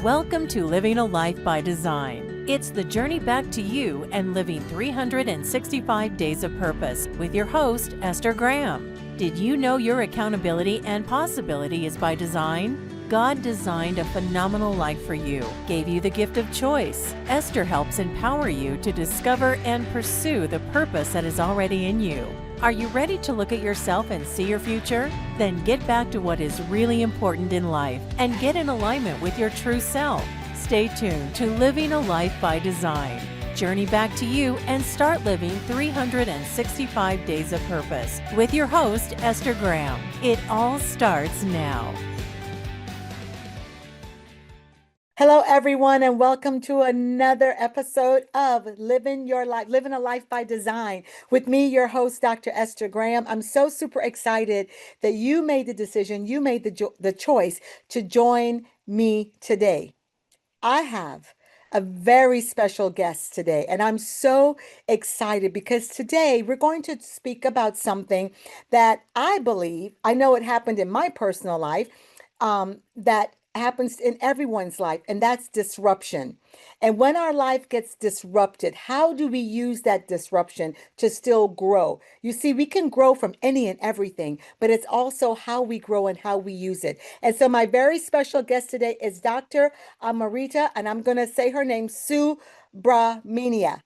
Welcome to Living a Life by Design. It's the journey back to you and living 365 days of purpose with your host, Esther Graham. Did you know your accountability and possibility is by design? God designed a phenomenal life for you, gave you the gift of choice. Esther helps empower you to discover and pursue the purpose that is already in you. Are you ready to look at yourself and see your future? Then get back to what is really important in life and get in alignment with your true self. Stay tuned to Living a Life by Design. Journey back to you and start living 365 days of purpose with your host, Esther Graham. It all starts now. Hello, everyone, and welcome to another episode of Living a Life by Design with me, your host, Dr. Esther Graham. I'm so super excited that you made the decision, you made the choice to join me today. I have a very special guest today, and I'm so excited because today we're going to speak about something that I believe, I know it happened in my personal life, that happens in everyone's life, and that's disruption. And when our life gets disrupted, how do we use that disruption to still grow? You see, we can grow from any and everything, but it's also how we grow and how we use it. And so my very special guest today is Dr. Amrita, and I'm going to say her name, Subramanian.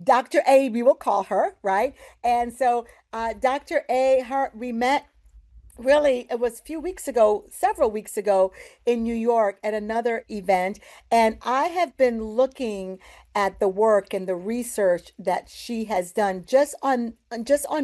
Dr. A, we will call her, right? And so Dr. A, we met. Really, it was several weeks ago in New York at another event. And I have been looking at the work and the research that she has done just on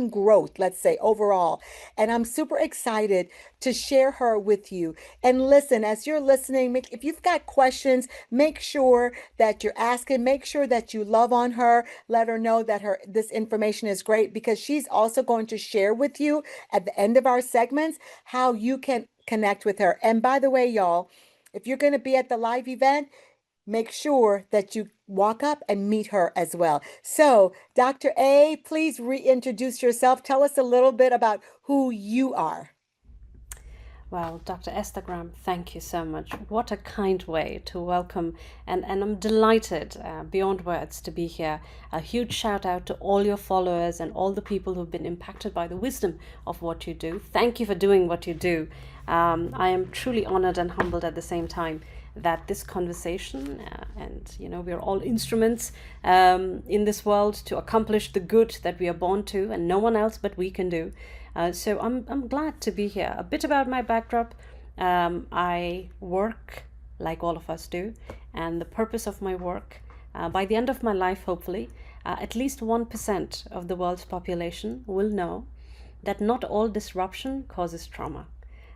growth, let's say overall. And I'm super excited to share her with you. And listen, as you're listening, if you've got questions, make sure that you're asking, make sure that you love on her, let her know that this information is great, because she's also going to share with you at the end of our segments how you can connect with her. And by the way, y'all, if you're going to be at the live event, make sure that you walk up and meet her as well. So, Dr. A, please reintroduce yourself. Tell us a little bit about who you are. Well, Dr. Esther Graham, thank you so much. What a kind way to welcome, and I'm delighted beyond words to be here. A huge shout out to all your followers and all the people who've been impacted by the wisdom of what you do. Thank you for doing what you do. I am truly honored and humbled at the same time that this conversation, we're all instruments in this world to accomplish the good that we are born to, and no one else but we can do. So I'm glad to be here. A bit about my backdrop. I work like all of us do, and the purpose of my work, by the end of my life, hopefully, at least 1% of the world's population will know that not all disruption causes trauma,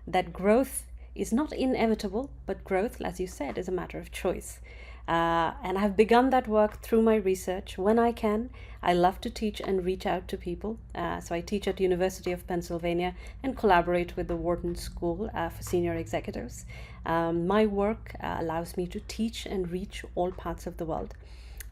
that growth is not inevitable, but growth, as you said, is a matter of choice. And I've begun that work through my research. When I can, I love to teach and reach out to people. So I teach at University of Pennsylvania and collaborate with the Wharton School for senior executives. My work allows me to teach and reach all parts of the world.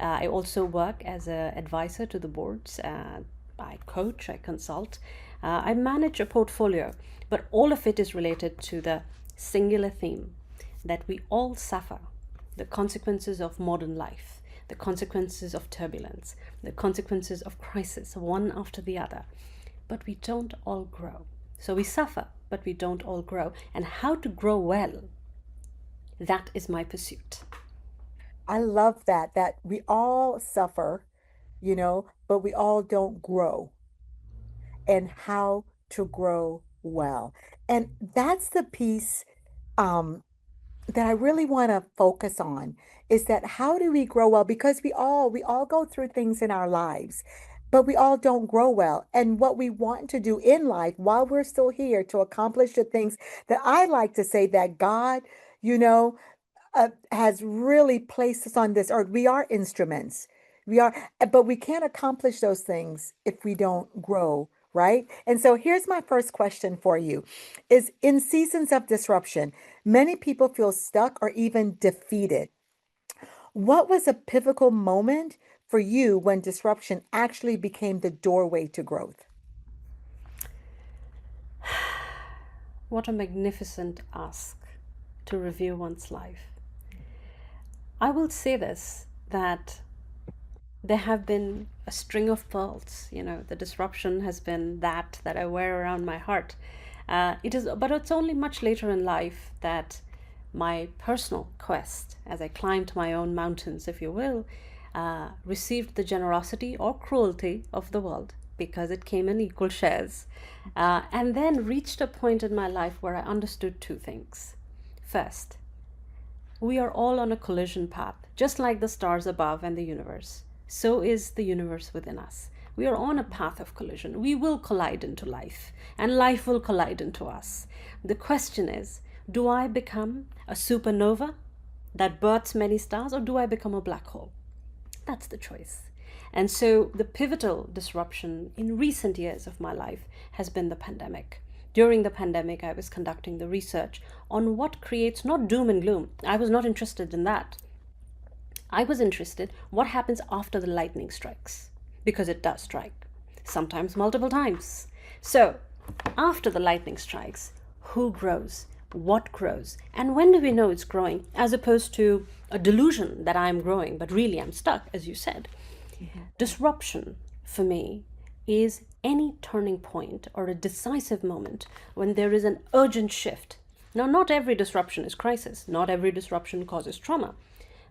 I also work as an advisor to the boards. I coach, I consult. I manage a portfolio, but all of it is related to the singular theme that we all suffer the consequences of modern life, the consequences of turbulence, the consequences of crisis, one after the other. But we don't all grow. So we suffer, but we don't all grow. And how to grow well, that is my pursuit. I love that we all suffer, but we all don't grow, and how to grow well. And that's the piece that I really want to focus on, is that how do we grow well? Because we all go through things in our lives, but we all don't grow well. And what we want to do in life while we're still here to accomplish the things that I like to say that God, has really placed us on this earth. We are instruments. But we can't accomplish those things if we don't grow, right? And so here's my first question for you is, in seasons of disruption, many people feel stuck or even defeated. What was a pivotal moment for you when disruption actually became the doorway to growth? What a magnificent ask to review one's life. I will say this, that there have been a string of pearls. The disruption has been that I wear around my heart. But it's only much later in life that my personal quest, as I climbed my own mountains, if you will, received the generosity or cruelty of the world, because it came in equal shares, and then reached a point in my life where I understood two things. First, we are all on a collision path, just like the stars above and the universe. So is the universe within us. We are on a path of collision. We will collide into life, and life will collide into us. The question is, do I become a supernova that births many stars, or do I become a black hole? That's the choice. And so the pivotal disruption in recent years of my life has been the pandemic. During the pandemic, I was conducting the research on what creates not doom and gloom. I was not interested in that. I was interested what happens after the lightning strikes, because it does strike, sometimes multiple times. So after the lightning strikes, who grows? What grows? And when do we know it's growing, as opposed to a delusion that I'm growing, but really I'm stuck, as you said. Disruption, for me, is any turning point or a decisive moment when there is an urgent shift. Now, not every disruption is crisis. Not every disruption causes trauma.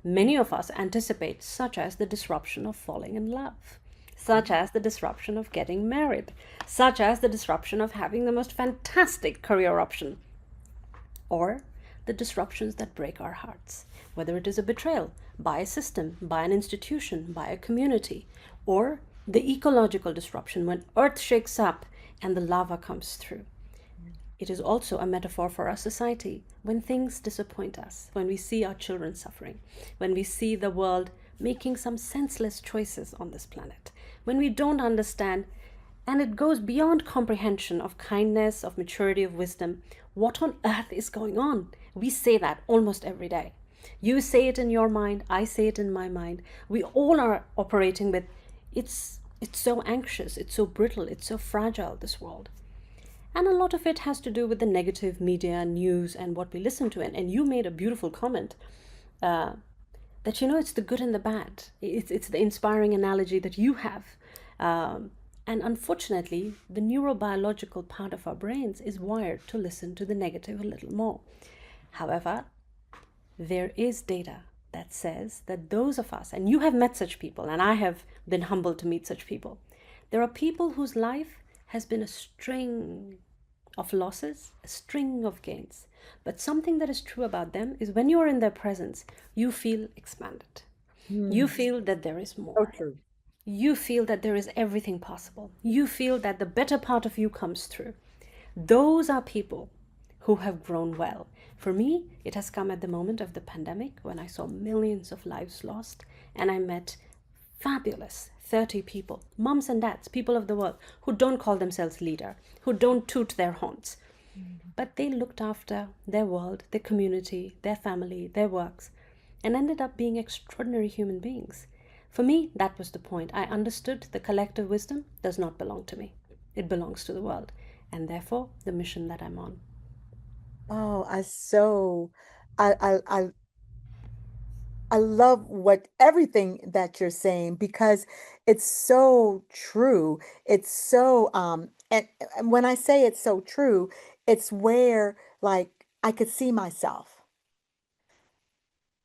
Many of us anticipate, such as the disruption of falling in love, such as the disruption of getting married, such as the disruption of having the most fantastic career option, or the disruptions that break our hearts, whether it is a betrayal by a system, by an institution, by a community, or the ecological disruption when earth shakes up and the lava comes through. It is also a metaphor for our society when things disappoint us, when we see our children suffering, when we see the world making some senseless choices on this planet, when we don't understand, and it goes beyond comprehension of kindness, of maturity, of wisdom. What on earth is going on? We say that almost every day. You say it in your mind, I say it in my mind. We all are operating with, it's so anxious, it's so brittle, it's so fragile, this world. And a lot of it has to do with the negative media, news, and what we listen to. And you made a beautiful comment that, it's the good and the bad. It's the inspiring analogy that you have. And unfortunately, the neurobiological part of our brains is wired to listen to the negative a little more. However, there is data that says that those of us, and you have met such people, and I have been humbled to meet such people, there are people whose life has been a string of losses, a string of gains. But something that is true about them is when you are in their presence, you feel expanded. You feel that there is more. So true. You feel that there is everything possible. You feel that the better part of you comes through. Those are people who have grown well. For me, it has come at the moment of the pandemic when I saw millions of lives lost, and I met fabulous 30 people, moms and dads, people of the world, who don't call themselves leader, who don't toot their horns, but they looked after their world, their community, their family, their works, and ended up being extraordinary human beings. For me, that was the point. I understood the collective wisdom does not belong to me. It belongs to the world, and therefore the mission that I'm on. Oh, I love everything that you're saying, because it's so true. It's so and when I say it's so true, it's where, like, I could see myself.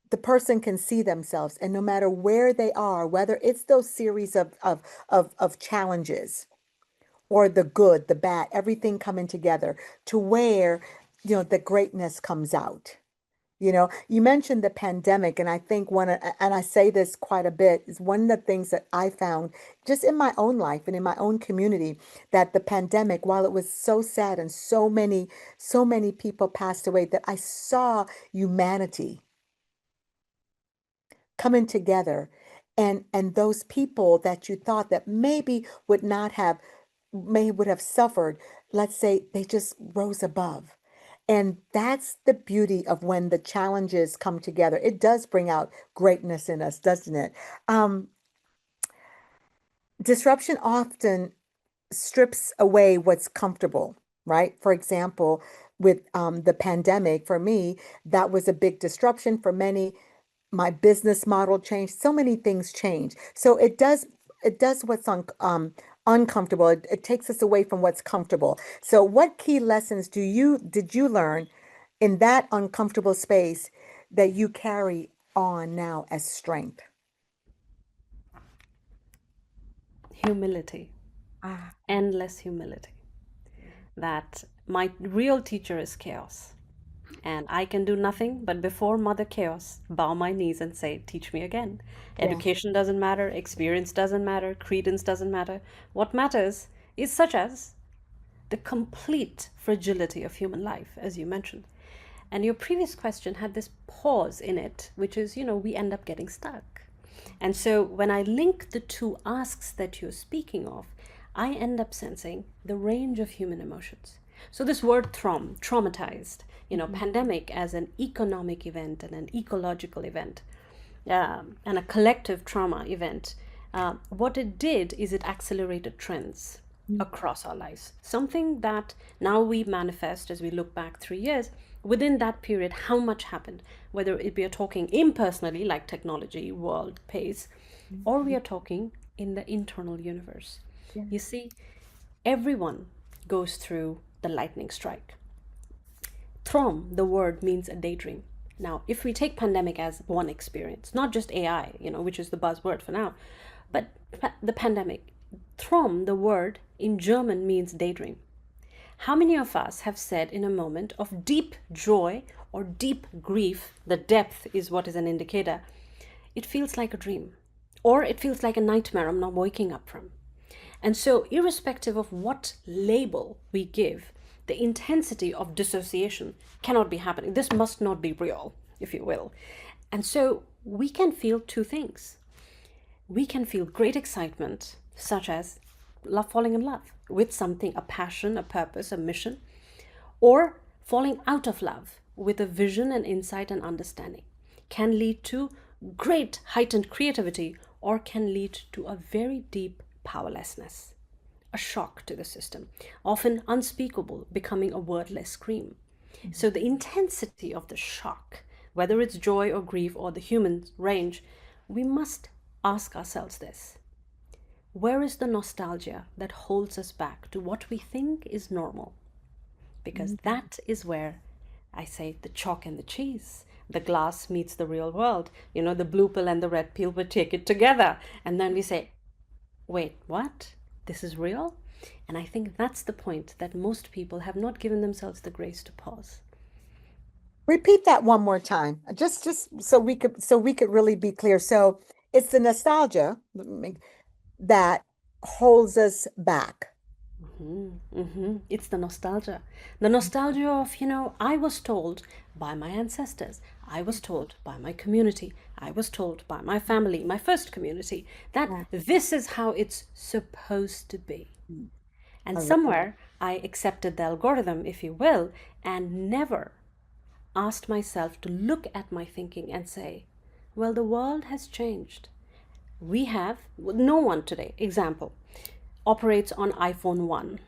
The person can see themselves, and no matter where they are, whether it's those series of challenges, or the good, the bad, everything coming together to where, the greatness comes out. You mentioned the pandemic, and I think and I say this quite a bit, is one of the things that I found just in my own life and in my own community, that the pandemic, while it was so sad and so many people passed away, that I saw humanity coming together, and those people that you thought that maybe would have suffered, let's say, they just rose above. And that's the beauty of when the challenges come together. It does bring out greatness in us, doesn't it? Um, Disruption often strips away what's comfortable, right? For example, with the pandemic, for me, that was a big disruption. For many, my business model changed. So many things change. So it does what's uncomfortable. It takes us away from what's comfortable. So what key lessons did you learn in that uncomfortable space that you carry on now as strength? Humility, Ah, endless humility. That my real teacher is chaos. And I can do nothing but before Mother Chaos, bow my knees and say, teach me again. yes. Education doesn't matter, experience doesn't matter, credence doesn't matter. What matters is such as the complete fragility of human life, as you mentioned. And your previous question had this pause in it, which is, we end up getting stuck. And so when I link the two asks that you're speaking of, I end up sensing the range of human emotions. So this word traumatized, pandemic as an economic event and an ecological event, and a collective trauma event, what it did is it accelerated trends across our lives. Something that now we manifest as we look back 3 years. Within that period, how much happened? Whether it we are talking impersonally, like technology, world, pace, or we are talking in the internal universe. Yes. You see, everyone goes through the lightning strike. Throm, the word means a daydream. Now, if we take pandemic as one experience, not just AI, which is the buzzword for now, but the pandemic, Throm, the word in German means daydream. How many of us have said in a moment of deep joy or deep grief, the depth is what is an indicator, it feels like a dream, or it feels like a nightmare I'm not waking up from. And so, irrespective of what label we give, the intensity of dissociation cannot be happening. This must not be real, if you will. And so, we can feel two things. We can feel great excitement, such as falling in love with something, a passion, a purpose, a mission, or falling out of love with a vision and insight and understanding. Can lead to great heightened creativity or can lead to a very deep powerlessness, a shock to the system, often unspeakable, becoming a wordless scream. So the intensity of the shock, whether it's joy or grief or the human range, we must ask ourselves this. Where is the nostalgia that holds us back to what we think is normal? Because that is where I say the chalk and the cheese. The glass meets the real world. The blue pill and the red pill, we take it together. And then we say, wait, what? This is real? And I think that's the point that most people have not given themselves the grace to pause. Repeat that one more time, just so we could really be clear. So it's the nostalgia that holds us back. It's the nostalgia. The nostalgia of, I was told by my ancestors, I was told by my community, I was told by my family, my first community, that this is how it's supposed to be. And somewhere I accepted the algorithm, if you will, and never asked myself to look at my thinking and say, well, the world has changed. No one today, example, operates on iPhone 1.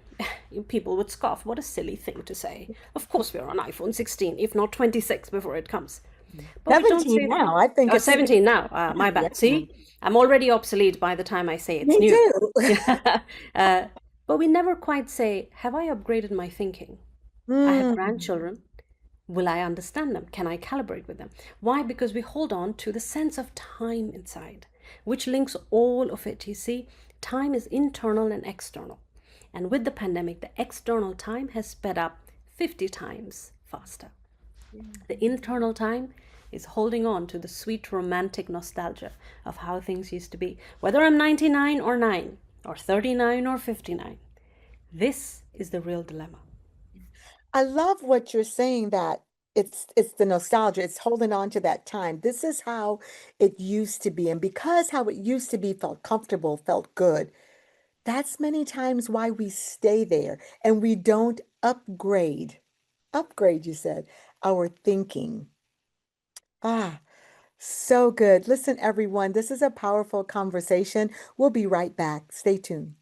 People would scoff, what a silly thing to say. Of course we're on iPhone 16, if not 26 before it comes. But 17 now, I think it's 17 now, my bad. Yeah. See, I'm already obsolete by the time I say it's Me new. too. But we never quite say, have I upgraded my thinking? I have grandchildren. Will I understand them? Can I calibrate with them? Why? Because we hold on to the sense of time inside, which links all of it. You see, time is internal and external. And with the pandemic, the external time has sped up 50 times faster. The internal time is holding on to the sweet romantic nostalgia of how things used to be. Whether I'm 99 or 9, or 39 or 59, this is the real dilemma. I love what you're saying, that it's the nostalgia. It's holding on to that time. This is how it used to be. And because how it used to be felt comfortable, felt good, that's many times why we stay there and we don't upgrade. Upgrade, you said, our thinking. Ah, so good. Listen, everyone, this is a powerful conversation. We'll be right back. Stay tuned.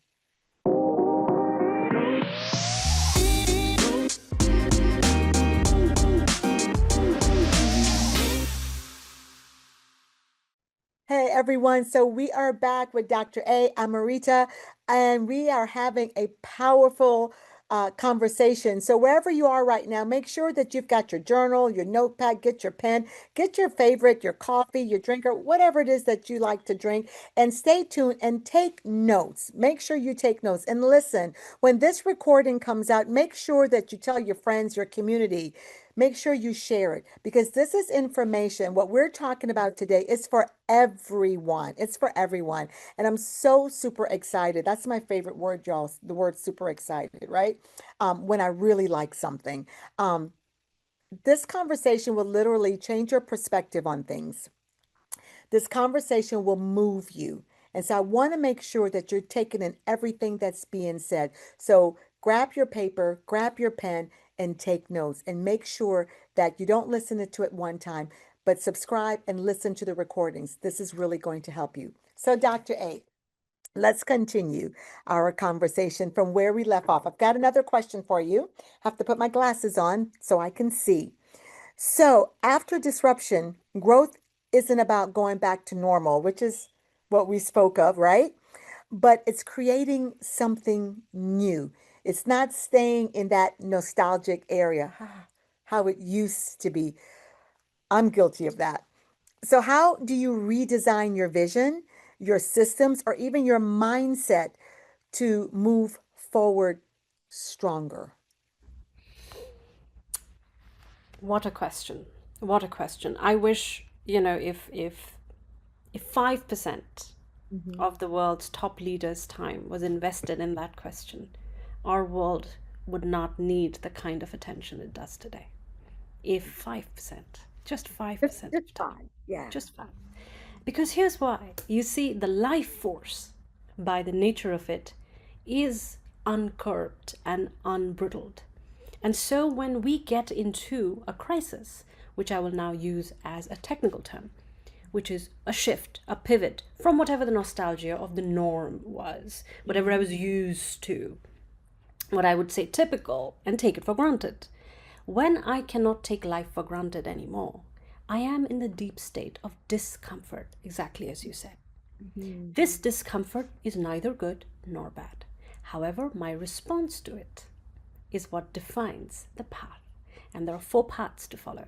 everyone. So we are back with Dr. Amrita, and we are having a powerful conversation. So wherever you are right now, make sure that you've got your journal, your notepad, get your pen, get your favorite, your coffee, your drinker, whatever it is that you like to drink, and stay tuned and take notes. Make sure you take notes and listen. When this recording comes out, make sure that you tell your friends, your community. Make sure you share it because this is information. What we're talking about today is for everyone. It's for everyone. And I'm so super excited. That's my favorite word, y'all. The word super excited, right? When I really like something. This conversation will literally change your perspective on things. This conversation will move you. And so I want to make sure that you're taking in everything that's being said. So grab your paper, grab your pen, and take notes. And make sure that you don't listen to it one time, but subscribe and listen to the recordings. This is really going to help you. So, Dr. A, let's continue our conversation from where we left off. I've got another question for you. I have to put my glasses on so I can see. So, after disruption, growth isn't about going back to normal, which is what we spoke of, right? But it's creating something new. It's not staying in that nostalgic area, how it used to be. I'm guilty of that. So, how do you redesign your vision, your systems, or even your mindset to move forward stronger? What a question. What a question. I wish, if 5% of the world's top leaders' time was invested in that question, our world would not need the kind of attention it does today. If 5%, just 5% of time, Yeah. just 5. Because here's why. You see, the life force, by the nature of it, is uncurbed and unbridled. And so when we get into a crisis, which I will now use as a technical term, which is a shift, a pivot from whatever the nostalgia of the norm was, whatever I was used to, what I would say typical, and take it for granted. When I cannot take life for granted anymore, I am in the deep state of discomfort, exactly as you said. This discomfort is neither good nor bad. However, my response to it is what defines the path. And there are 4 paths to follow.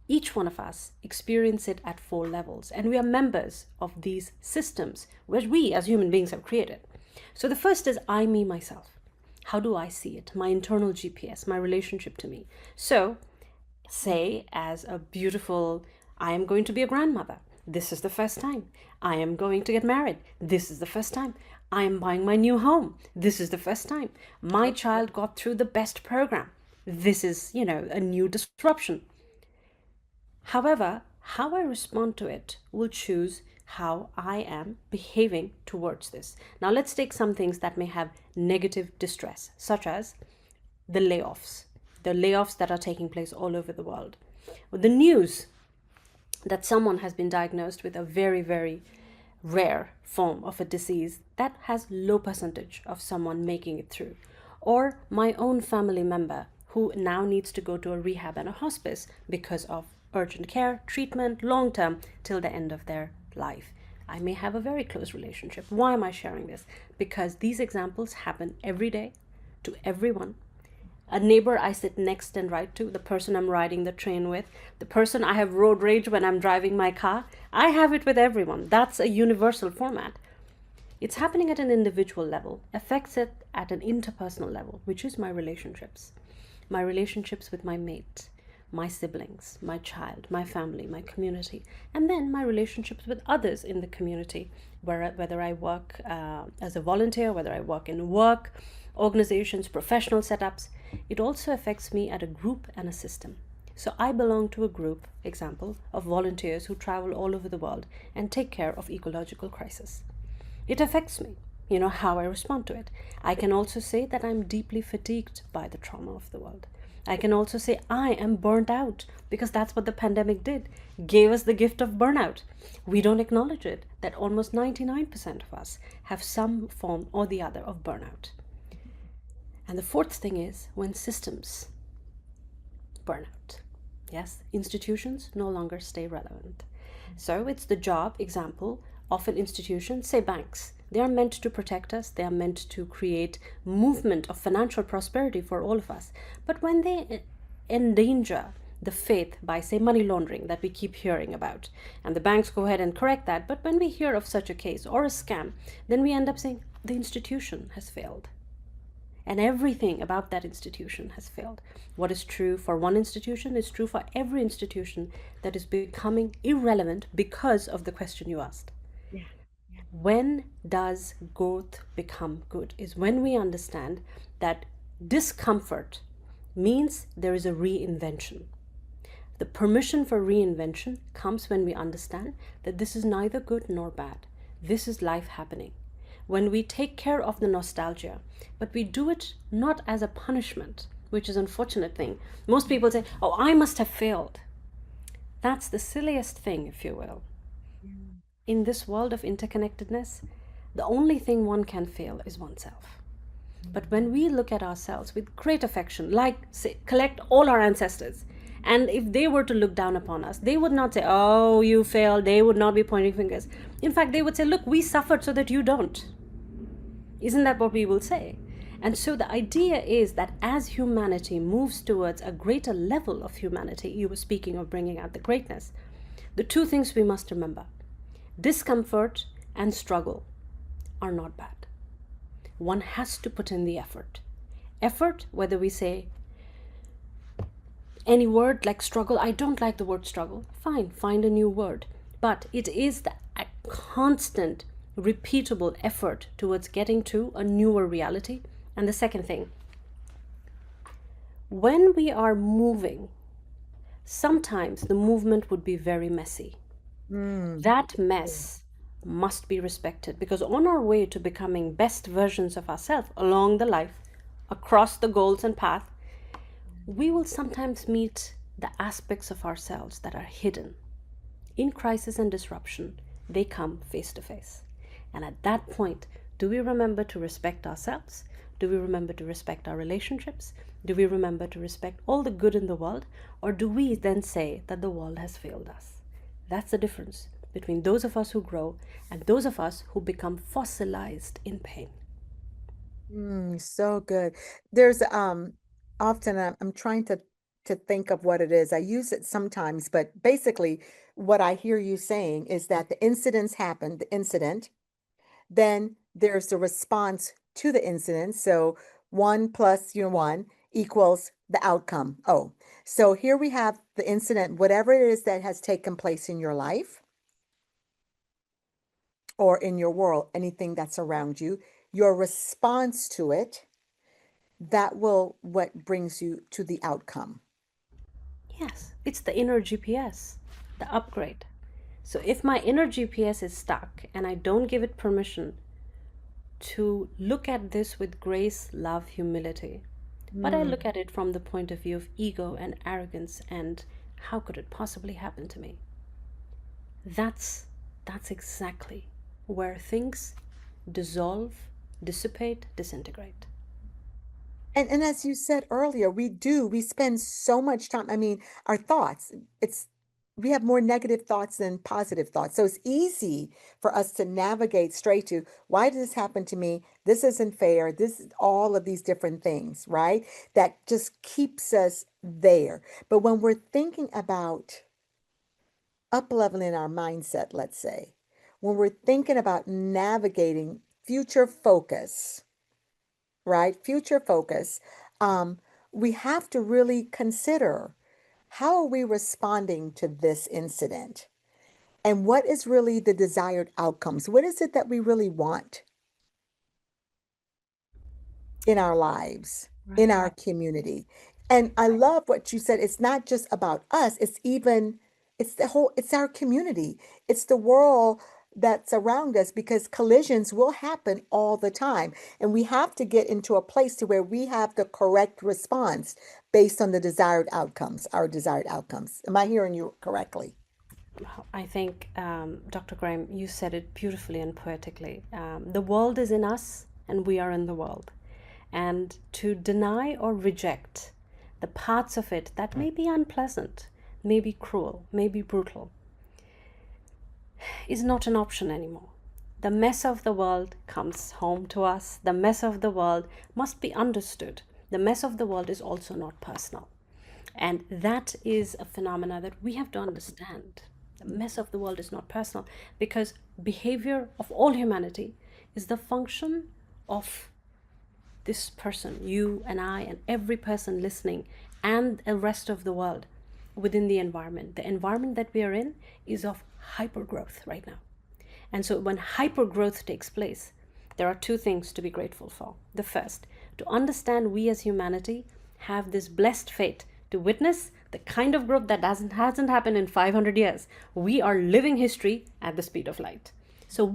Each one of us experience it at 4 levels, and we are members of these systems which we as human beings have created. So the first is I, me, myself. How do I see it? My internal GPS, my relationship to me. So say as a beautiful, I am going to be a grandmother. This is the first time. I am going to get married. This is the first time. I am buying my new home. This is the first time. My child got through the best program. This is, a new disruption. However, how I respond to it will choose how I am behaving towards this. Now, let's take some things that may have negative distress, such as the layoffs that are taking place all over the world. The news that someone has been diagnosed with a very, very rare form of a disease that has low percentage of someone making it through, or my own family member who now needs to go to a rehab and a hospice because of urgent care treatment long term till the end of their life. I may have a very close relationship. Why am I sharing this? Because these examples happen every day to everyone. A neighbor I sit next and right to, the person I'm riding the train with, the person I have road rage when I'm driving my car, I have it with everyone. That's a universal format. It's happening at an individual level, affects it at an interpersonal level, which is my relationships. My relationships with my mate, my siblings, my child, my family, my community, and then my relationships with others in the community, whether I work as a volunteer, whether I work in work, organizations, professional setups. It also affects me at a group and a system. So I belong to a group, example, of volunteers who travel all over the world and take care of ecological crisis. It affects me, how I respond to it. I can also say that I'm deeply fatigued by the trauma of the world. I can also say I am burnt out because that's what the pandemic did, gave us the gift of burnout. We don't acknowledge it, that almost 99% of us have some form or the other of burnout. And the 4th thing is when systems burn out. Yes, institutions no longer stay relevant. So it's the job, example, of an institution, say banks. They are meant to protect us, they are meant to create movement of financial prosperity for all of us. But when they endanger the faith by, say, money laundering that we keep hearing about, and the banks go ahead and correct that, but when we hear of such a case or a scam, then we end up saying the institution has failed. And everything about that institution has failed. What is true for one institution is true for every institution that is becoming irrelevant because of the question you asked. Yeah. When does growth become good? Is when we understand that discomfort means there is a reinvention. The permission for reinvention comes when we understand that this is neither good nor bad. This is life happening. When we take care of the nostalgia, but we do it not as a punishment, which is an unfortunate thing. Most people say, oh, I must have failed. That's the silliest thing, if you will. In this world of interconnectedness, the only thing one can fail is oneself. But when we look at ourselves with great affection, like, say, collect all our ancestors, and if they were to look down upon us, they would not say, oh, you failed. They would not be pointing fingers. In fact, they would say, look, we suffered so that you don't. Isn't that what we will say? And so the idea is that as humanity moves towards a greater level of humanity, you were speaking of bringing out the greatness, the two things we must remember: discomfort and struggle are not bad. One has to put in the effort. Effort, whether we say any word like struggle, I don't like the word struggle, fine, find a new word. But it is the constant, repeatable effort towards getting to a newer reality. And the second thing, when we are moving, sometimes the movement would be very messy. That mess must be respected, because on our way to becoming best versions of ourselves along the life, across the goals and path, we will sometimes meet the aspects of ourselves that are hidden. In crisis and disruption, they come face to face. And at that point, do we remember to respect ourselves? Do we remember to respect our relationships? Do we remember to respect all the good in the world? Or do we then say that the world has failed us? That's the difference between those of us who grow and those of us who become fossilized in pain. So good. There's often I'm trying to think of what it is. I use it sometimes, but basically what I hear you saying is that the incidents happen, the incident, then there's the response to the incident. So 1 + 1 equals the outcome. Oh, so here we have the incident, whatever it is that has taken place in your life or in your world, anything that's around you, your response to it, that will what brings you to the outcome. Yes, it's the inner GPS, the upgrade. So if my inner GPS is stuck and I don't give it permission to look at this with grace, love, humility, but I look at it from the point of view of ego and arrogance and how could it possibly happen to me? That's exactly where things dissolve, dissipate, disintegrate. And as you said earlier, we spend so much time. I mean, our thoughts, we have more negative thoughts than positive thoughts. So it's easy for us to navigate straight to, why did this happen to me? This isn't fair. This is all of these different things, right? That just keeps us there. But when we're thinking about up-leveling our mindset, let's say, when we're thinking about navigating future focus, right? Future focus, um, we have to really consider, how are we responding to this incident? And what is really the desired outcomes? What is it that we really want in our lives, in Right. our community? And I love what you said. It's not just about us, it's our community. It's the world that's around us, because collisions will happen all the time. And we have to get into a place to where we have the correct response based on the desired outcomes, our desired outcomes. Am I hearing you correctly? I think, Dr. Graham, you said it beautifully and poetically. The world is in us and we are in the world. And to deny or reject the parts of it that may be unpleasant, may be cruel, may be brutal, is not an option anymore. The mess of the world comes home to us. The mess of the world must be understood. The mess of the world is also not personal. And that is a phenomena that we have to understand. The mess of the world is not personal because behavior of all humanity is the function of this person, you and I, and every person listening, and the rest of the world within the environment. The environment that we are in is of hyper growth right now. And so when hyper growth takes place, there are two things to be grateful for. The first, to understand we as humanity have this blessed fate to witness the kind of growth that hasn't happened in 500 years. We are living history at the speed of light. So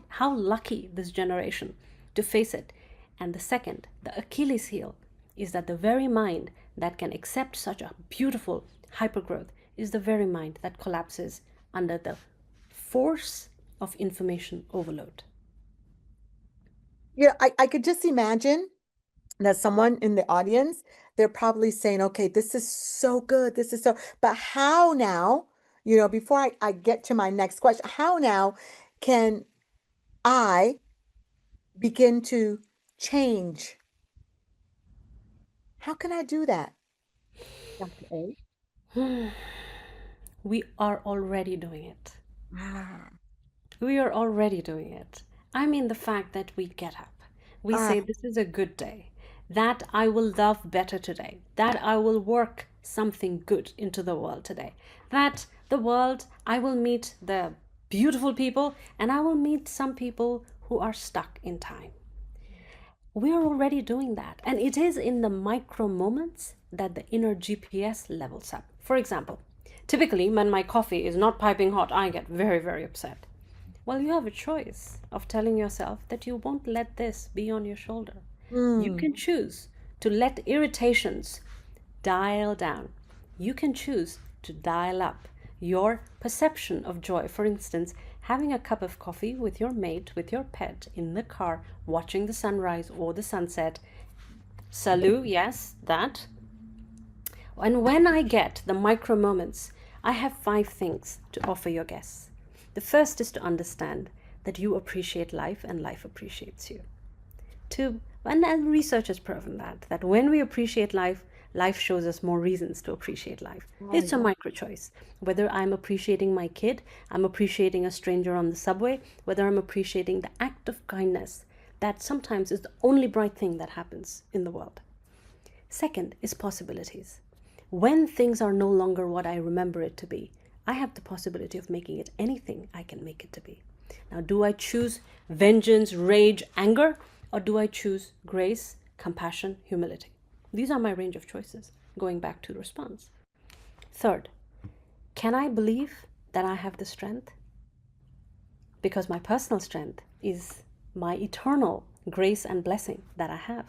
how lucky this generation to face it. And the second, the Achilles heel, is that the very mind that can accept such a beautiful hypergrowth is the very mind that collapses under the force of information overload. Yeah, I could just imagine that someone in the audience, they're probably saying, okay, this is so good. This is so, but how now, before I get to my next question, how now can I begin to change? How can I do that, Dr. A? We are already doing it. Ah, We are already doing it. I mean, the fact that we get up, we ah, say, this is a good day, that I will love better today, that I will work something good into the world today, that the world, I will meet the beautiful people and I will meet some people who are stuck in time. We are already doing that. And it is in the micro moments that the inner GPS levels up. For example, typically when my coffee is not piping hot, I get very, very upset. Well, you have a choice of telling yourself that you won't let this be on your shoulder. You mm, can choose to let irritations dial down. You can choose to dial up your perception of joy. For instance, having a cup of coffee with your mate, with your pet in the car, watching the sunrise or the sunset. Salut, yes, that. And when I get the micro moments, I have 5 things to offer your guests. The first is to understand that you appreciate life and life appreciates you. Two, and research has proven that when we appreciate life, life shows us more reasons to appreciate life. oh, It's a yeah. micro choice. Whether I'm appreciating my kid, I'm appreciating a stranger on the subway, whether I'm appreciating the act of kindness, that sometimes is the only bright thing that happens in the world. Second is possibilities. When things are no longer what I remember it to be, I have the possibility of making it anything I can make it to be. Now, do I choose vengeance, rage, anger, or do I choose grace, compassion, humility? These are my range of choices, going back to the response. Third, can I believe that I have the strength? Because my personal strength is my eternal grace and blessing that I have.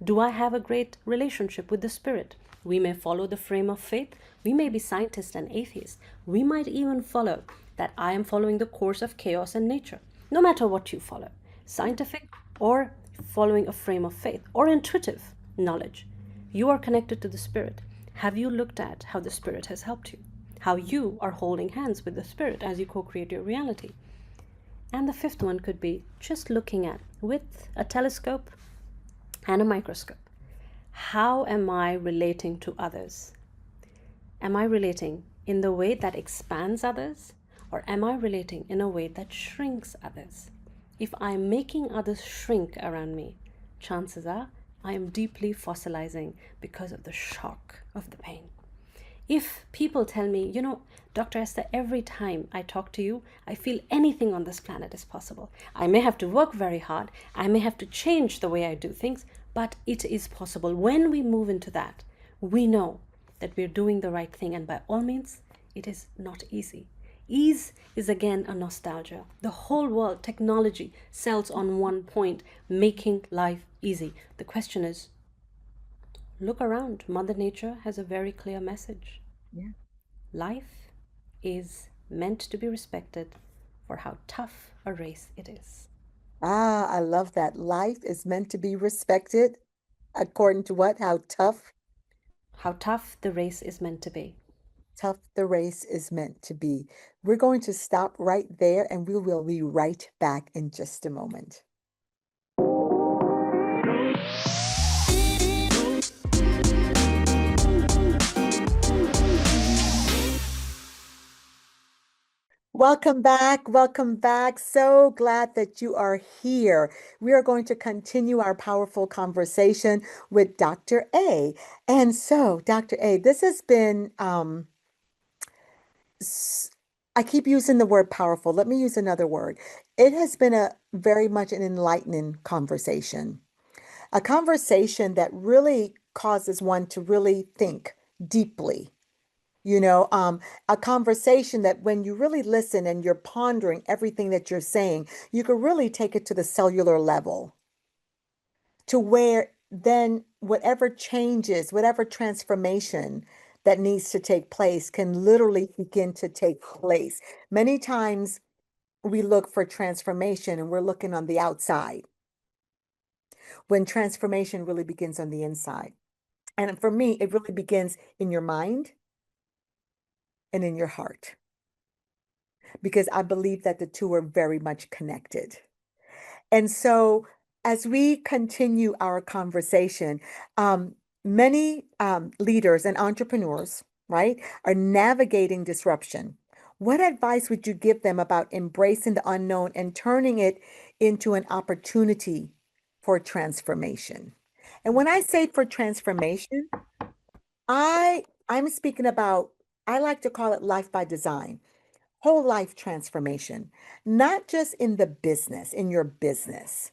Do I have a great relationship with the Spirit? We may follow the frame of faith. We may be scientists and atheists. We might even follow that I am following the course of chaos and nature. No matter what you follow, scientific or following a frame of faith or intuitive knowledge, you are connected to the Spirit. Have you looked at how the Spirit has helped you? How you are holding hands with the Spirit as you co-create your reality? And the fifth one could be just looking at, with a telescope and a microscope, how am I relating to others? Am I relating in the way that expands others, or am I relating in a way that shrinks others? If I'm making others shrink around me, chances are I am deeply fossilizing because of the shock of the pain. If people tell me, Dr. Esther, every time I talk to you, I feel anything on this planet is possible. I may have to work very hard. I may have to change the way I do things, but it is possible. When we move into that, we know that we're doing the right thing. And by all means, it is not easy. Ease is again a nostalgia. The whole world, technology, sells on one point, making life easy. The question is, look around. Mother Nature has a very clear message. Yeah. Life is meant to be respected for how tough a race it is. Ah, I love that. Life is meant to be respected according to what? How tough? How tough the race is meant to be. tough the race is meant to be. We're going to stop right there and we will be right back in just a moment. Welcome back. Welcome back. So glad that you are here. We are going to continue our powerful conversation with Dr. A. And so, Dr. A, this has been, I keep using the word powerful. Let me use another word. It has been a very much an enlightening conversation, a conversation that really causes one to really think deeply. A conversation that when you really listen and you're pondering everything that you're saying, you can really take it to the cellular level to where then whatever changes, whatever transformation that needs to take place can literally begin to take place. Many times we look for transformation and we're looking on the outside when transformation really begins on the inside. And for me, it really begins in your mind and in your heart, because I believe that the two are very much connected. And so, as we continue our conversation, many leaders and entrepreneurs, right, are navigating disruption. What advice would you give them about embracing the unknown and turning it into an opportunity for transformation? And when I say for transformation, I'm speaking about, I like to call it life by design, whole life transformation, not just in the business, in your business,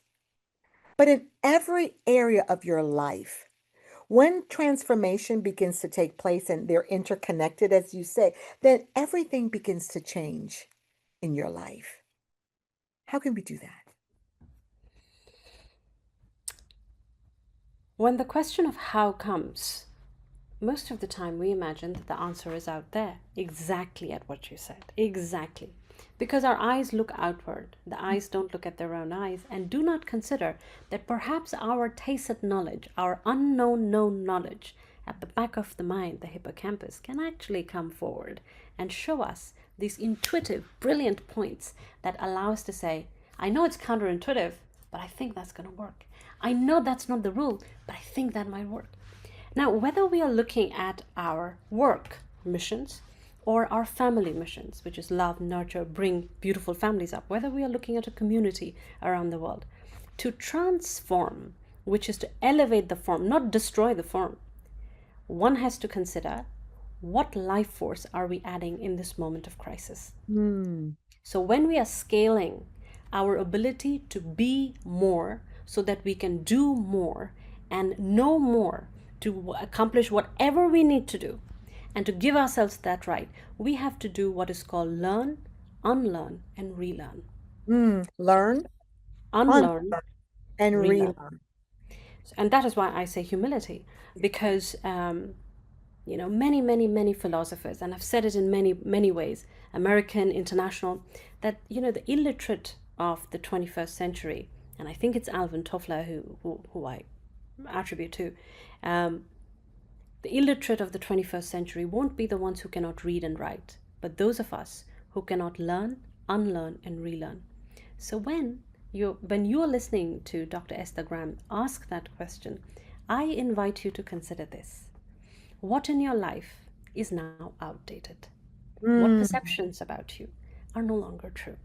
but in every area of your life. When transformation begins to take place and they're interconnected, as you say, then everything begins to change in your life. How can we do that? When the question of how comes, most of the time we imagine that the answer is out there, exactly at what you said, exactly. Because our eyes look outward, the eyes don't look at their own eyes and do not consider that perhaps our tacit knowledge, our unknown known knowledge at the back of the mind, the hippocampus, can actually come forward and show us these intuitive, brilliant points that allow us to say, I know it's counterintuitive, but I think that's going to work. I know that's not the rule, but I think that might work. Now, whether we are looking at our work missions or our family missions, which is love, nurture, bring beautiful families up, whether we are looking at a community around the world, to transform, which is to elevate the form, not destroy the form, one has to consider what life force are we adding in this moment of crisis. So when we are scaling our ability to be more so that we can do more and know more to accomplish whatever we need to do, and to give ourselves that right, we have to do what is called learn, unlearn, and relearn. Learn, Unlearn, unlearn, and relearn. relearn. And that is why I say humility, because many philosophers, and I've said it in many ways, American, international, that the illiterate of the 21st century, and I think it's Alvin Toffler who I attribute to, the illiterate of the 21st century won't be the ones who cannot read and write, but those of us who cannot learn, unlearn, and relearn. So when you're listening to Dr. Esther Graham ask that question, I invite you to consider this. What in your life is now outdated? What perceptions about you are no longer true?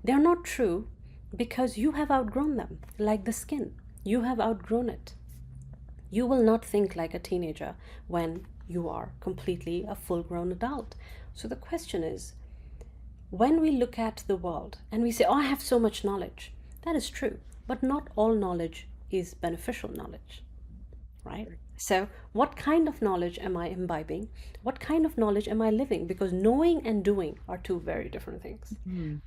They're not true because you have outgrown them, like the skin. You have outgrown it. You will not think like a teenager when you are completely a full-grown adult. So the question is, when we look at the world and we say, oh, I have so much knowledge, that is true, but not all knowledge is beneficial knowledge, right? So what kind of knowledge am I imbibing? What kind of knowledge am I living? Because knowing and doing are two very different things.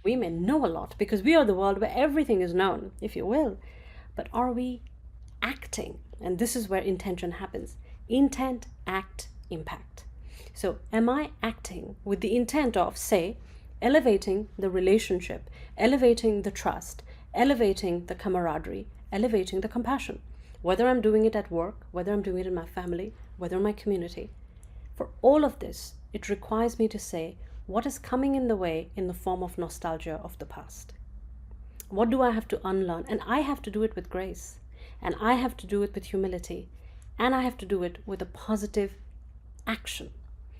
We may know a lot because we are the world where everything is known, if you will, but are we acting? And this is where intention happens. Intent, act, impact. So am I acting with the intent of, say, elevating the relationship, elevating the trust, elevating the camaraderie, elevating the compassion? Whether I'm doing it at work, whether I'm doing it in my family, whether in my community. For all of this, it requires me to say what is coming in the way in the form of nostalgia of the past. What do I have to unlearn? And I have to do it with grace. And I have to do it with humility. And I have to do it with a positive action.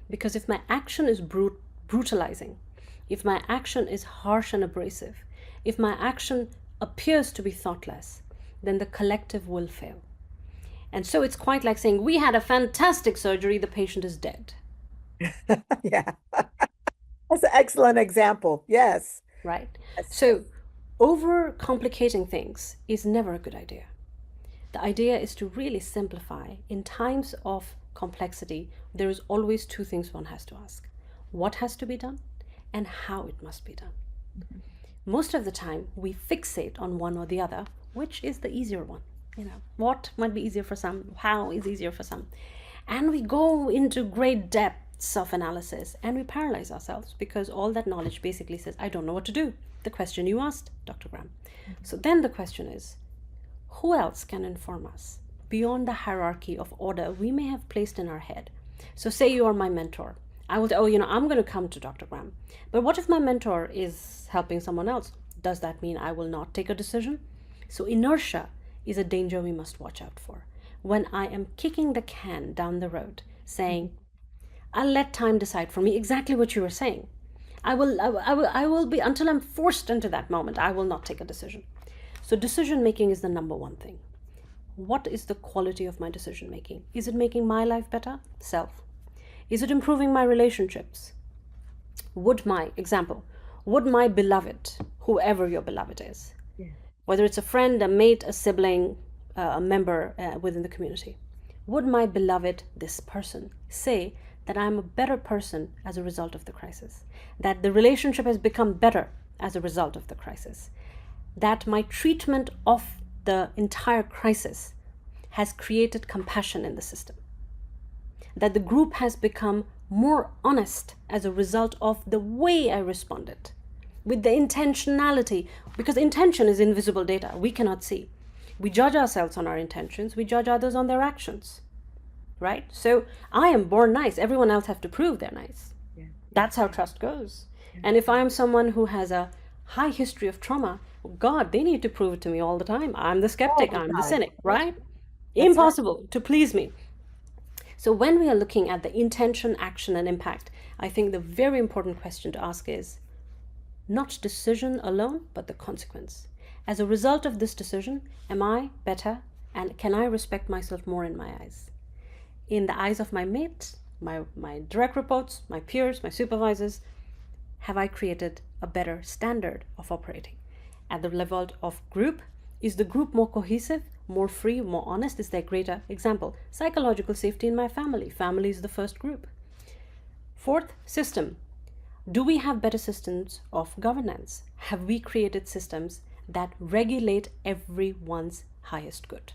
Because if my action is brutalizing, if my action is harsh and abrasive, if my action appears to be thoughtless, then the collective will fail. And so it's quite like saying, we had a fantastic surgery, the patient is dead. Yeah. That's an excellent example. Yes. Right? Yes. So over-complicating things is never a good idea. The idea is to really simplify. In times of complexity, there is always two things one has to ask. What has to be done and how it must be done. Mhm. Most of the time, we fixate on one or the other, which is the easier one. What might be easier for some, how is easier for some. And we go into great depths of analysis and we paralyze ourselves because all that knowledge basically says, I don't know what to do. The question you asked, Dr. Graham. So then the question is, who else can inform us beyond the hierarchy of order we may have placed in our head? So say you are my mentor. I will say, I'm going to come to Dr. Graham. But what if my mentor is helping someone else? Does that mean I will not take a decision? So inertia is a danger we must watch out for. When I am kicking the can down the road, saying, I'll let time decide for me, exactly what you were saying. I will be, until I'm forced into that moment, I will not take a decision. So decision making is the number one thing. What is the quality of my decision making? Is it making my life better? Self. Is it improving my relationships? Would my beloved, whoever your beloved is, whether it's a friend, a mate, a sibling, a member within the community, would my beloved, this person, say that I'm a better person as a result of the crisis, that the relationship has become better as a result of the crisis, that my treatment of the entire crisis has created compassion in the system, that the group has become more honest as a result of the way I responded, with the intentionality, because intention is invisible data we cannot see. We judge ourselves on our intentions, we judge others on their actions, right? So I am born nice, everyone else have to prove they're nice. Yeah. That's how trust goes. And if I am someone who has a high history of trauma, God, they need to prove it to me all the time. I'm the skeptic, I'm the cynic, right? Impossible to please me. So when we are looking at the intention, action, and impact, I think the very important question to ask is not decision alone, but the consequence. As a result of this decision, am I better and can I respect myself more in my eyes? In the eyes of my mate, my direct reports, my peers, my supervisors, have I created a better standard of operating? At the level of group, is the group more cohesive, more free, more honest? Is there greater example? Psychological safety in my family. Family is the first group. Fourth, system. Do we have better systems of governance? Have we created systems that regulate everyone's highest good?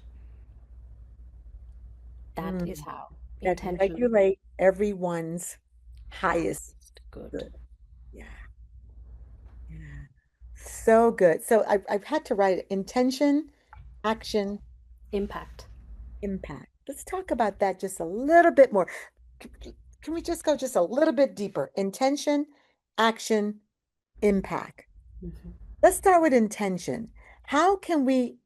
That is how That intentionally regulate everyone's highest good. good. Yeah. Yeah. So good. So I've had to write intention, action, Impact. impact. Let's talk about that just a little bit more. Can we just go just a little bit deeper? Intention, action, impact. Mhm. Let's start with intention. How can we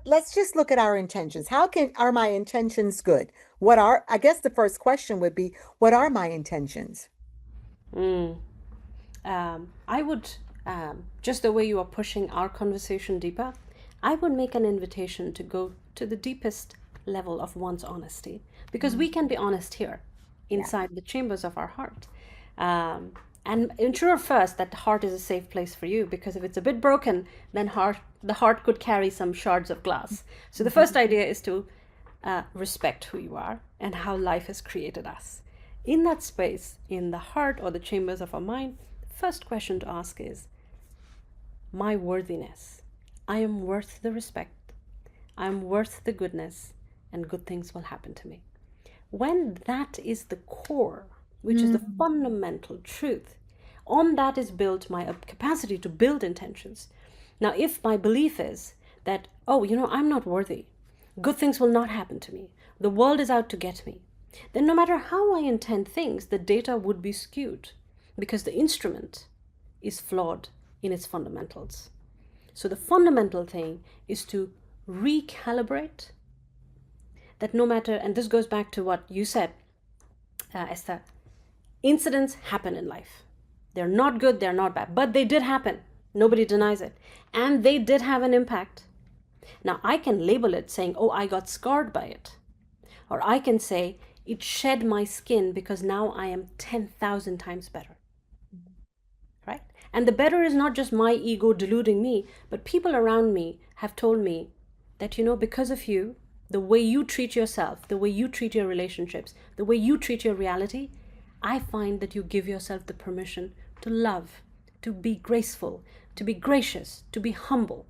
let's just look at our intentions. Are my intentions good? I guess the first question would be, what are my intentions? I would, just the way you are pushing our conversation deeper, I would make an invitation to go to the deepest level of one's honesty, because we can be honest here inside the chambers of our heart. And ensure first that the heart is a safe place for you, because if it's a bit broken, then the heart could carry some shards of glass. So the first idea is to respect who you are and how life has created us. In that space, in the heart or the chambers of our mind, the first question to ask is, my worthiness. I am worth the respect. I am worth the goodness, and good things will happen to me. When that is the core, which is the fundamental truth, on that is built my capacity to build intentions. Now, if my belief is that, I'm not worthy, good things will not happen to me, the world is out to get me, then no matter how I intend things, the data would be skewed because the instrument is flawed in its fundamentals. So the fundamental thing is to recalibrate that no matter, and this goes back to what you said, Esther, incidents happen in life. They're not good, they're not bad, but they did happen. Nobody denies it. And they did have an impact. Now, I can label it saying, oh, I got scarred by it. Or I can say, it shed my skin because now I am 10,000 times better. Right? And the better is not just my ego deluding me, but people around me have told me that, because of you, the way you treat yourself, the way you treat your relationships, the way you treat your reality, I find that you give yourself the permission to love, to be graceful, to be gracious, to be humble.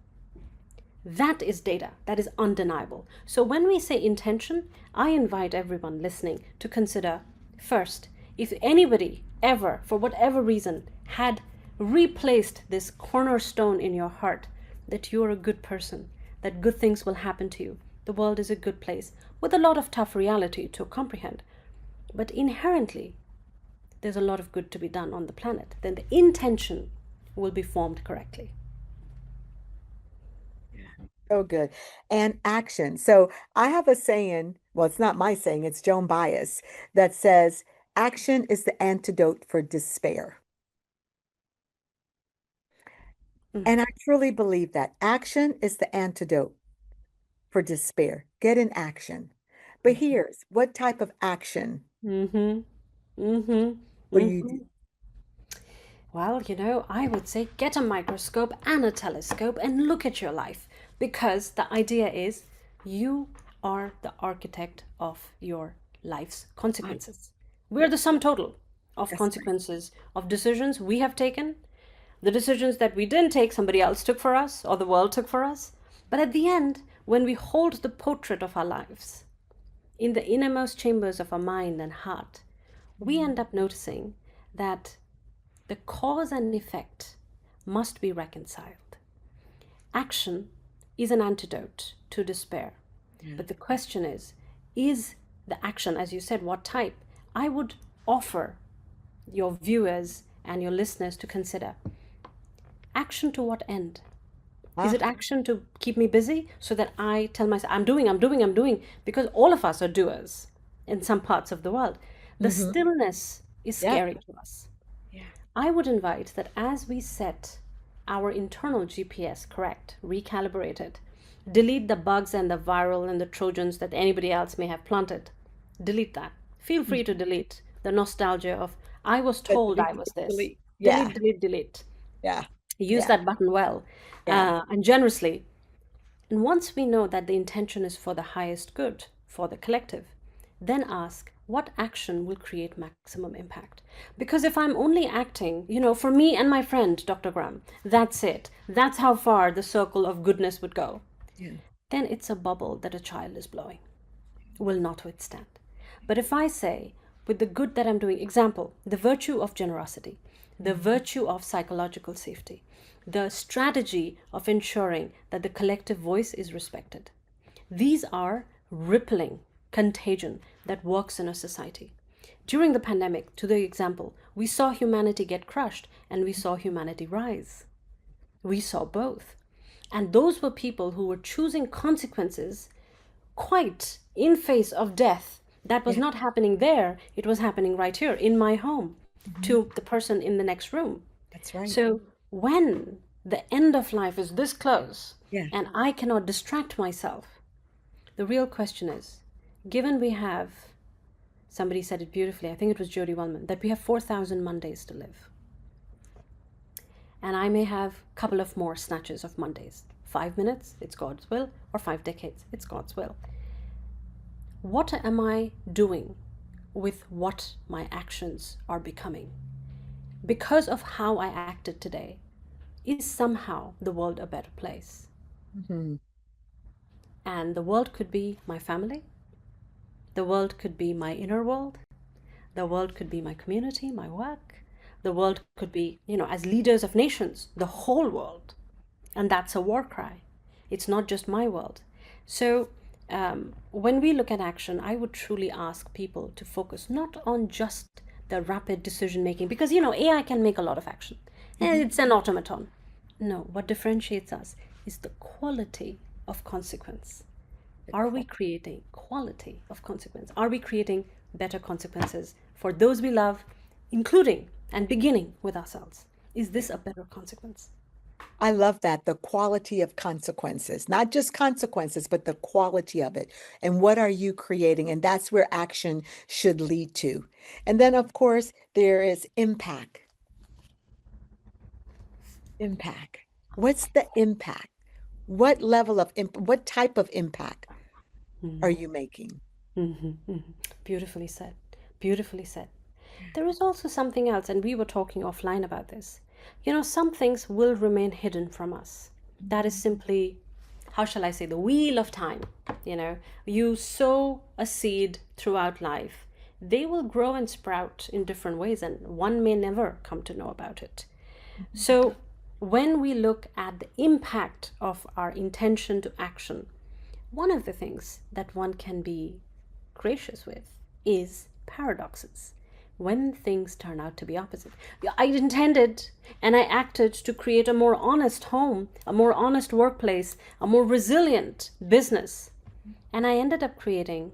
That is data. That is undeniable. So when we say intention, I invite everyone listening to consider first, if anybody ever, for whatever reason, had replaced this cornerstone in your heart that you're a good person, that good things will happen to you, the world is a good place, with a lot of tough reality to comprehend. But inherently, there's a lot of good to be done on the planet. Then the intention will be formed correctly. So good. And action. So I have a saying, well, it's not my saying, it's Joan Baez, that says, action is the antidote for despair. And I truly believe that action is the antidote for despair. Get in action. But here's what type of action will you do? Well, I would say get a microscope and a telescope and look at your life, because the idea is you are the architect of your life's consequences. We're the sum total of consequences of decisions we have taken, the decisions that we didn't take, somebody else took for us, or the world took for us. But at the end, when we hold the portrait of our lives in the innermost chambers of our mind and heart, we end up noticing that the cause and effect must be reconciled. Action is an antidote to despair. But the question is the action, as you said, what type? I would offer your viewers and your listeners to consider action to what end? Is it action to keep me busy so that I tell myself, I'm doing, because all of us are doers in some parts of the world. The stillness is scary to us. I would invite that as we set our internal GPS correct, recalibrate it, delete the bugs and the viral and the Trojans that anybody else may have planted. Delete that. Feel free to delete the nostalgia of, I was told I was this. Delete. Yeah. Use that button well and generously. And once we know that the intention is for the highest good, for the collective, then ask, what action will create maximum impact? Because if I'm only acting, for me and my friend, Dr. Graham, that's it. That's how far the circle of goodness would go. Then it's a bubble that a child is blowing, will not withstand. But if I say, with the good that I'm doing, example, the virtue of generosity, the virtue of psychological safety, the strategy of ensuring that the collective voice is respected. These are rippling contagion that works in a society. During the pandemic, to the example, we saw humanity get crushed and we saw humanity rise. We saw both. And those were people who were choosing consequences quite in face of death. That was not happening there. It was happening right here in my home to the person in the next room. That's right. So when the end of life is this close and I cannot distract myself, the real question is, given we have, somebody said it beautifully, I think it was Jody Wellman, that we have 4,000 Mondays to live. And I may have a couple of more snatches of Mondays. 5 minutes, it's God's will, or 5 decades, it's God's will. What am I doing with what my actions are becoming? Because of how I acted today, is somehow the world a better place? And the world could be my family. The world could be my inner world. The world could be my community, my work. The world could be, as leaders of nations, the whole world. And that's a war cry. It's not just my world. So when we look at action, I would truly ask people to focus not on just the rapid decision making, because AI can make a lot of action. And it's an automaton. No, what differentiates us is the quality of consequence. Are we creating quality of consequence? Are we creating better consequences for those we love, including and beginning with ourselves? Is this a better consequence? I love that, the quality of consequences, not just consequences, but the quality of it. And what are you creating? And that's where action should lead to. And then, of course, there is impact. Impact. What's the impact? What level of what type of impact are you making? Beautifully said. Beautifully said. There is also something else, and we were talking offline about this. Some things will remain hidden from us. That is simply, how shall I say, the wheel of time. You sow a seed throughout life. They will grow and sprout in different ways, and one may never come to know about it. So, when we look at the impact of our intention to action, one of the things that one can be gracious with is paradoxes. When things turn out to be opposite. I intended and I acted to create a more honest home, a more honest workplace, a more resilient business. And I ended up creating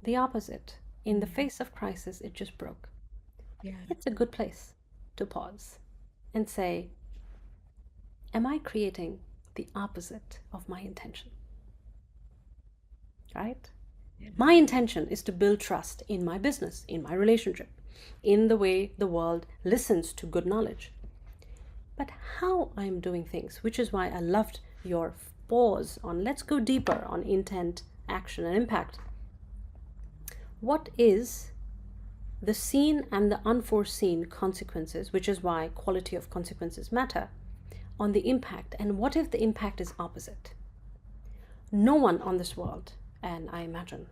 the opposite. In the face of crisis, it just broke. Yeah. It's a good place to pause and say, am I creating the opposite of my intention? Right? My intention is to build trust in my business, in my relationship, in the way the world listens to good knowledge. But how I'm doing things, which is why I loved your pause on let's go deeper on intent, action, and impact. What is the seen and the unforeseen consequences, which is why quality of consequences matter, on the impact? And what if the impact is opposite? No one on this world, and I imagine,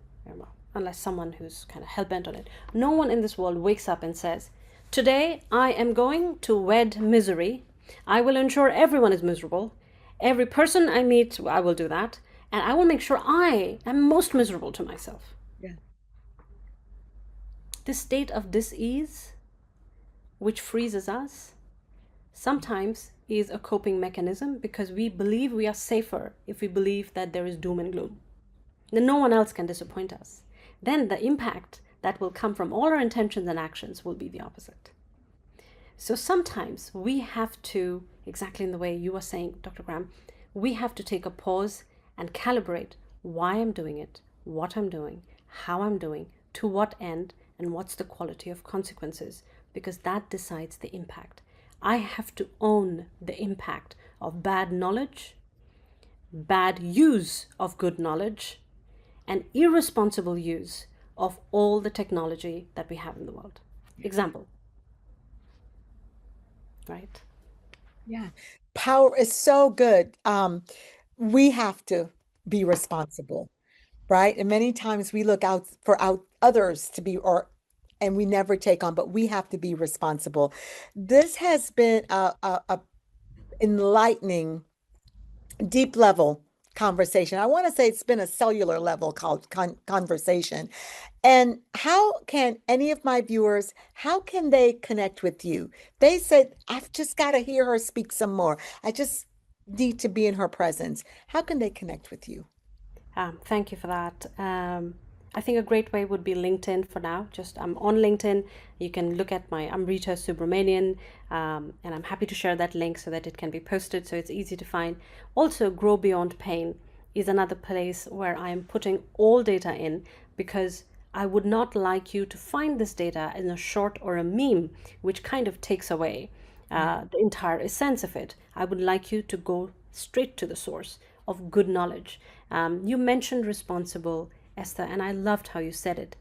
unless someone who's kind of hell-bent on it, no one in this world wakes up and says, today I am going to wed misery. I will ensure everyone is miserable. Every person I meet, I will do that. And I will make sure I am most miserable to myself. Yeah. This state of dis-ease, which freezes us, sometimes is a coping mechanism because we believe we are safer if we believe that there is doom and gloom. Then no one else can disappoint us. Then the impact that will come from all our intentions and actions will be the opposite. So sometimes we have to, exactly in the way you were saying, Dr. Graham, we have to take a pause and calibrate why I'm doing it, what I'm doing, how I'm doing, to what end, and what's the quality of consequences, because that decides the impact. I have to own the impact of bad knowledge, bad use of good knowledge, and irresponsible use of all the technology that we have in the world. Example. Right? Yeah. Power is so good. We have to be responsible, right? And many times we look out for others to be, and we never take on, but we have to be responsible. This has been a enlightening, deep level conversation. I want to say it's been a cellular level called conversation. And how can any of my viewers, how can they connect with you? They said, I've just got to hear her speak some more. I just need to be in her presence. How can they connect with you? Thank you for that. I think a great way would be LinkedIn for now. I'm on LinkedIn. You can look at my Amrita Subramanian, and I'm happy to share that link so that it can be posted so it's easy to find. Also, Grow Beyond Pain is another place where I am putting all data in, because I would not like you to find this data in a short or a meme, which kind of takes away the entire essence of it. I would like you to go straight to the source of good knowledge. You mentioned responsible, Esther, and I loved how you said it.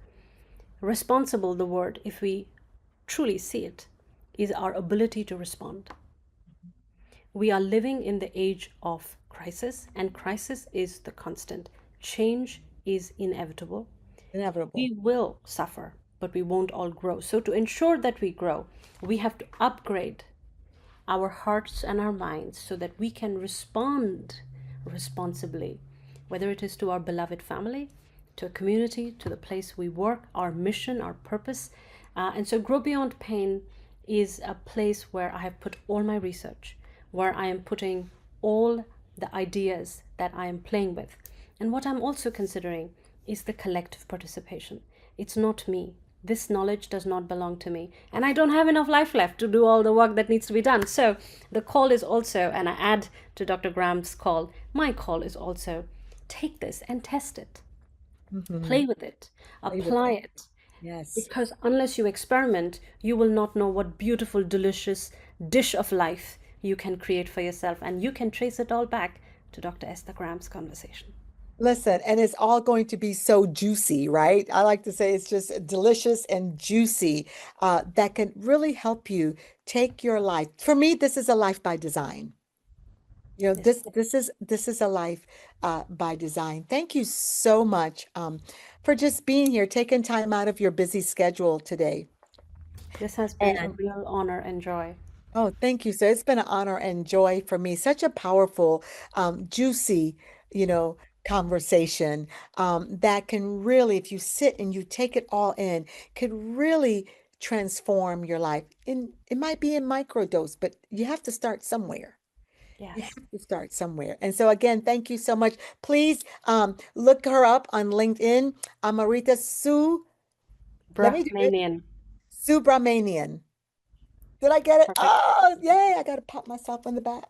Responsible, the word, if we truly see it, is our ability to respond. We are living in the age of crisis, and crisis is the constant. Change is inevitable. Inevitable. We will suffer, but we won't all grow. So to ensure that we grow, we have to upgrade our hearts and our minds so that we can respond responsibly whether it is to our beloved family, to a community, to the place we work, our mission, our purpose. And so Grow Beyond Pain is a place where I have put all my research, where I am putting all the ideas that I am playing with. And what I'm also considering is the collective participation. It's not me. This knowledge does not belong to me. And I don't have enough life left to do all the work that needs to be done. So the call is also, and I add to Dr. Graham's call, my call is also, take this and test it. Play with it. Apply it. Yes. Because unless you experiment, you will not know what beautiful, delicious dish of life you can create for yourself. And you can trace it all back to Dr. Esther Graham's conversation. Listen, and it's all going to be so juicy, right? I like to say it's just delicious and juicy, that can really help you take your life. For me, this is a life by design. You know, Yes. this is a life by design. Thank you so much for just being here, taking time out of your busy schedule today. This has been a And real honor and joy. oh, thank you. So it's been an honor and joy for me. Such a powerful, juicy, you know, conversation that can really, if you sit and you take it all in, could really transform your life. It might be in microdose, but you have to start somewhere. You Yes. have to start somewhere. And so again, thank you so much. Please look her up on LinkedIn. Amrita let me do it. Brahmanian. Subramanian. Did I get it? Perfect. Oh, yay. I got to pat myself on the back.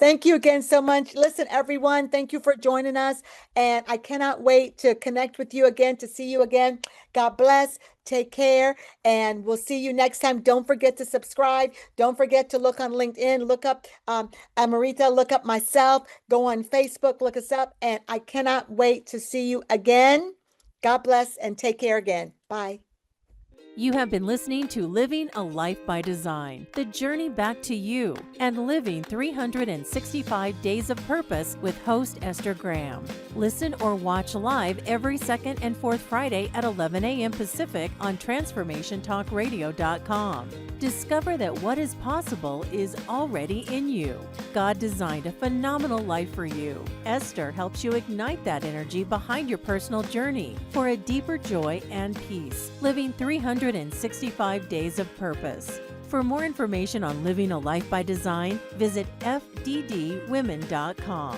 Thank you again so much. Listen, everyone, thank you for joining us. And I cannot wait to connect with you again, to see you again. God bless. Take care. And we'll see you next time. Don't forget to subscribe. Don't forget to look on LinkedIn. Look up Amrita. Look up myself. Go on Facebook. Look us up. And I cannot wait to see you again. God bless and take care again. Bye. You have been listening to Living a Life by Design, the journey back to you, and living 365 days of purpose with host Esther Graham. Listen or watch live every second and fourth Friday at 11 a.m. Pacific on transformationtalkradio.com. Discover that what is possible is already in you. God designed a phenomenal life for you. Esther helps you ignite that energy behind your personal journey for a deeper joy and peace, living 365 days of purpose. For more information on living a life by design, visit fddwomen.com.